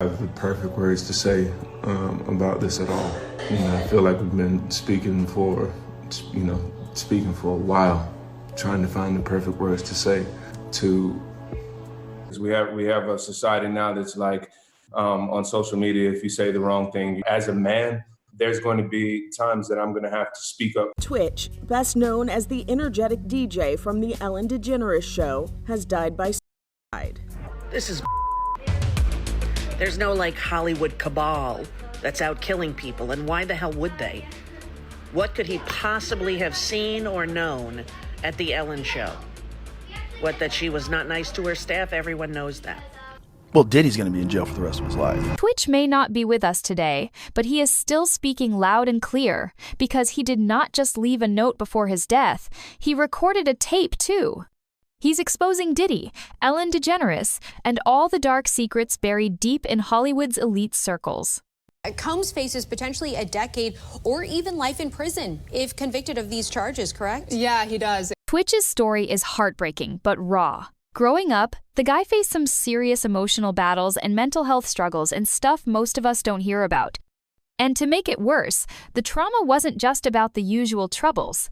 I have the perfect words to say about this at all. I feel like we've been speaking for a while, trying to find the perfect words to say to. We have a society now that's like on social media, if you say the wrong thing, as a man, there's going to be times that I'm going to have to speak up. Twitch, best known as the energetic DJ from the Ellen DeGeneres show, has died by suicide. This is There's no like Hollywood cabal that's out killing people, and why the hell would they? What could he possibly have seen or known at the Ellen show? What, that she was not nice to her staff? Everyone knows that. Well, Diddy's going to be in jail for the rest of his life. Twitch may not be with us today, but he is still speaking loud and clear, because he did not just leave a note before his death, he recorded a tape too. He's exposing Diddy, Ellen DeGeneres, and all the dark secrets buried deep in Hollywood's elite circles. Combs faces potentially a decade or even life in prison if convicted of these charges, correct? Yeah, he does. Twitch's story is heartbreaking, but raw. Growing up, the guy faced some serious emotional battles and mental health struggles and stuff most of us don't hear about. And to make it worse, the trauma wasn't just about the usual troubles.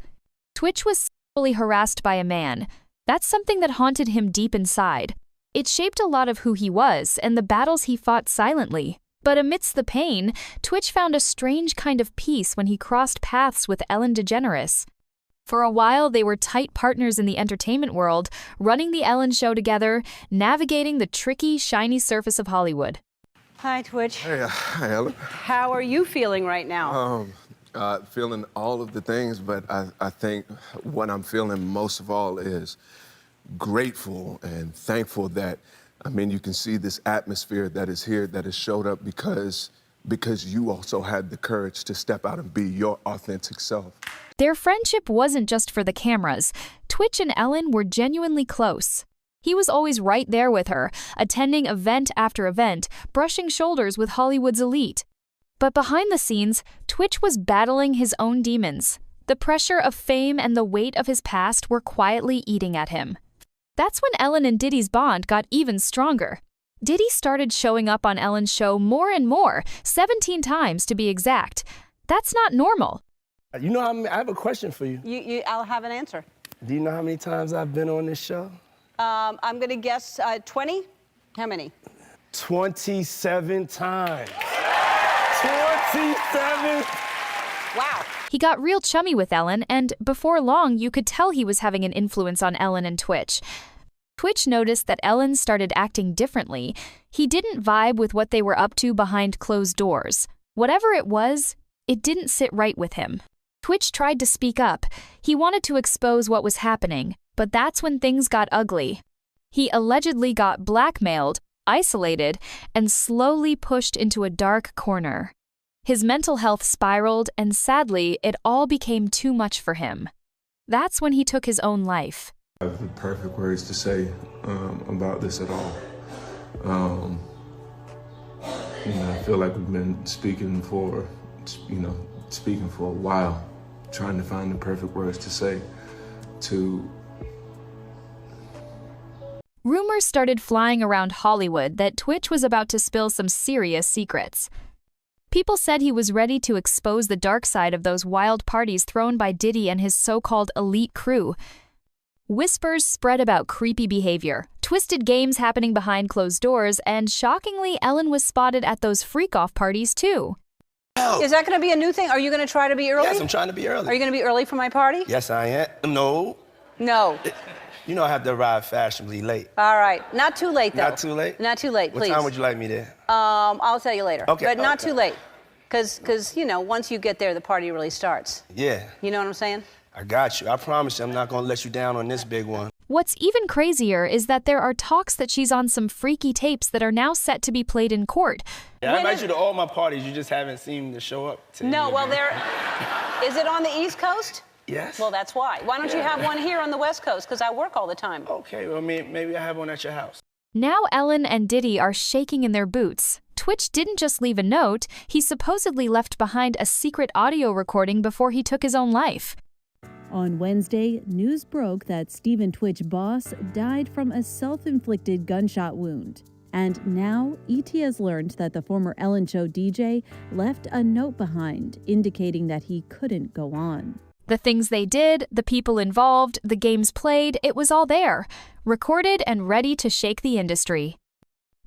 Twitch was sexually harassed by a man. That's something that haunted him deep inside. It shaped a lot of who he was and the battles he fought silently. But amidst the pain, Twitch found a strange kind of peace when he crossed paths with Ellen DeGeneres. For a while, they were tight partners in the entertainment world, running the Ellen show together, navigating the tricky, shiny surface of Hollywood. Hi, Twitch. Hey, hi, Ellen. How are you feeling right now? Feeling all of the things, but I think what I'm feeling most of all is grateful and thankful that, you can see this atmosphere that is here, that has showed up because you also had the courage to step out and be your authentic self. Their friendship wasn't just for the cameras. Twitch and Ellen were genuinely close. He was always right there with her, attending event after event, brushing shoulders with Hollywood's elite. But behind the scenes, Twitch was battling his own demons. The pressure of fame and the weight of his past were quietly eating at him. That's when Ellen and Diddy's bond got even stronger. Diddy started showing up on Ellen's show more and more, 17 times to be exact. That's not normal. You know, I have a question for you. I'll have an answer. Do you know how many times I've been on this show? I'm going to guess 20. How many? 27 times. 27! Wow. He got real chummy with Ellen, and before long, you could tell he was having an influence on Ellen and Twitch. Twitch noticed that Ellen started acting differently. He didn't vibe with what they were up to behind closed doors. Whatever it was, it didn't sit right with him. Twitch tried to speak up. He wanted to expose what was happening, but that's when things got ugly. He allegedly got blackmailed, isolated, and slowly pushed into a dark corner. His mental health spiraled, and sadly, it all became too much for him. That's when he took his own life. I have the perfect words to say about this at all. I feel like we've been speaking for a while, trying to find the perfect words to say to. Rumors started flying around Hollywood that Twitch was about to spill some serious secrets. People said he was ready to expose the dark side of those wild parties thrown by Diddy and his so-called elite crew. Whispers spread about creepy behavior, twisted games happening behind closed doors, and shockingly, Ellen was spotted at those freak-off parties too. Is that going to be a new thing? Are you going to try to be early? Yes, I'm trying to be early. Are you going to be early for my party? Yes, I am. No. No. You know I have to arrive fashionably late. All right. Not too late, though. Not too late? Not too late, please. What time would you like me there? I'll tell you later. Okay. But not too late. Because, once you get there, the party really starts. Yeah. You know what I'm saying? I got you. I promise you I'm not going to let you down on this big one. What's even crazier is that there are talks that she's on some freaky tapes that are now set to be played in court. Yeah, I invite you to all my parties. You just haven't seemed to show up. No, well, is it on the East Coast? Yes. Well, that's why. Why don't you have one here on the West Coast? Because I work all the time. Okay, well, maybe I have one at your house. Now Ellen and Diddy are shaking in their boots. Twitch didn't just leave a note, he supposedly left behind a secret audio recording before he took his own life. On Wednesday, news broke that Stephen Twitch boss died from a self-inflicted gunshot wound. And now, ET has learned that the former Ellen Show DJ left a note behind, indicating that he couldn't go on. The things they did, the people involved, the games played, it was all there, recorded and ready to shake the industry.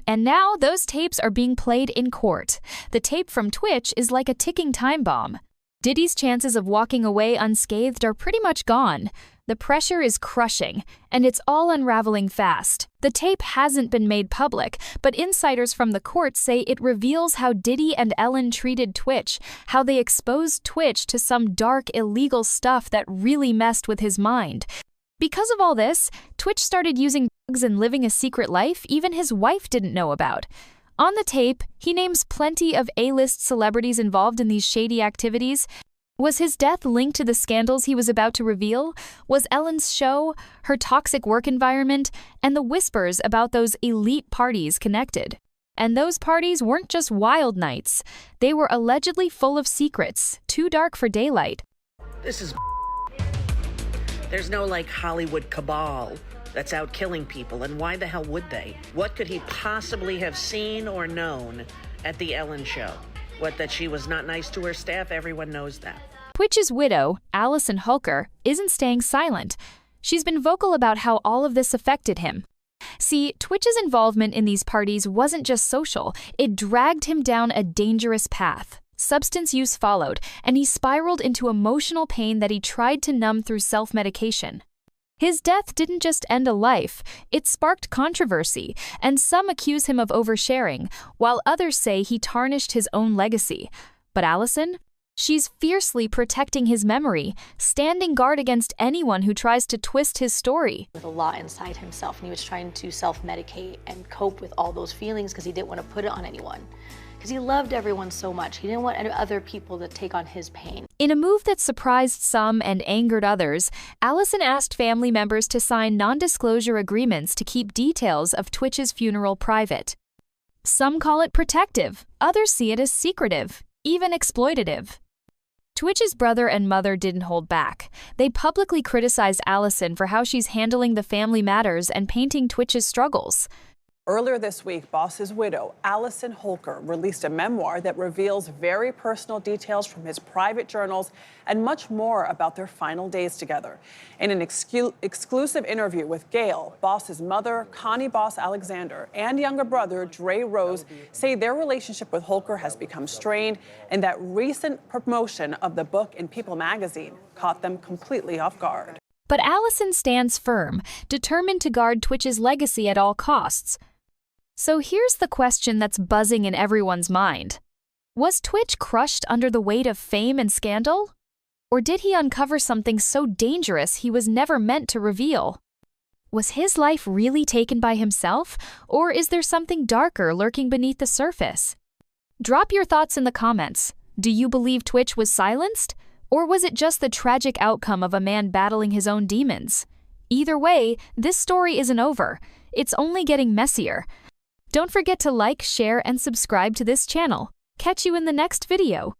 And now those tapes are being played in court. The tape from Twitch is like a ticking time bomb. Diddy's chances of walking away unscathed are pretty much gone. The pressure is crushing, and it's all unraveling fast. The tape hasn't been made public, but insiders from the court say it reveals how Diddy and Ellen treated Twitch, how they exposed Twitch to some dark, illegal stuff that really messed with his mind. Because of all this, Twitch started using drugs and living a secret life even his wife didn't know about. On the tape, he names plenty of A-list celebrities involved in these shady activities. Was his death linked to the scandals he was about to reveal? Was Ellen's show, her toxic work environment, and the whispers about those elite parties connected? And those parties weren't just wild nights. They were allegedly full of secrets, too dark for daylight. This is There's no like Hollywood cabal that's out killing people, and why the hell would they? What could he possibly have seen or known at the Ellen Show? What, that she was not nice to her staff? Everyone knows that. Twitch's widow, Allison Hulker, isn't staying silent. She's been vocal about how all of this affected him. See, Twitch's involvement in these parties wasn't just social, it dragged him down a dangerous path. Substance use followed, and he spiraled into emotional pain that he tried to numb through self-medication. His death didn't just end a life, it sparked controversy, and some accuse him of oversharing, while others say he tarnished his own legacy. But Allison? She's fiercely protecting his memory, standing guard against anyone who tries to twist his story. With a lot inside himself, and he was trying to self-medicate and cope with all those feelings because he didn't want to put it on anyone. Because he loved everyone so much. He didn't want other people to take on his pain. In a move that surprised some and angered others, Allison asked family members to sign non-disclosure agreements to keep details of Twitch's funeral private. Some call it protective, others see it as secretive, even exploitative. Twitch's brother and mother didn't hold back. They publicly criticized Allison for how she's handling the family matters and painting Twitch's struggles. Earlier this week, Boss's widow, Allison Hulker, released a memoir that reveals very personal details from his private journals and much more about their final days together. In an exclusive interview with Gail, Boss's mother, Connie Boss Alexander, and younger brother, Dre Rose, say their relationship with Hulker has become strained and that recent promotion of the book in People magazine caught them completely off guard. But Allison stands firm, determined to guard Twitch's legacy at all costs. So here's the question that's buzzing in everyone's mind. Was Twitch crushed under the weight of fame and scandal? Or did he uncover something so dangerous he was never meant to reveal? Was his life really taken by himself, or is there something darker lurking beneath the surface? Drop your thoughts in the comments. Do you believe Twitch was silenced? Or was it just the tragic outcome of a man battling his own demons? Either way, this story isn't over. It's only getting messier. Don't forget to like, share, and subscribe to this channel. Catch you in the next video.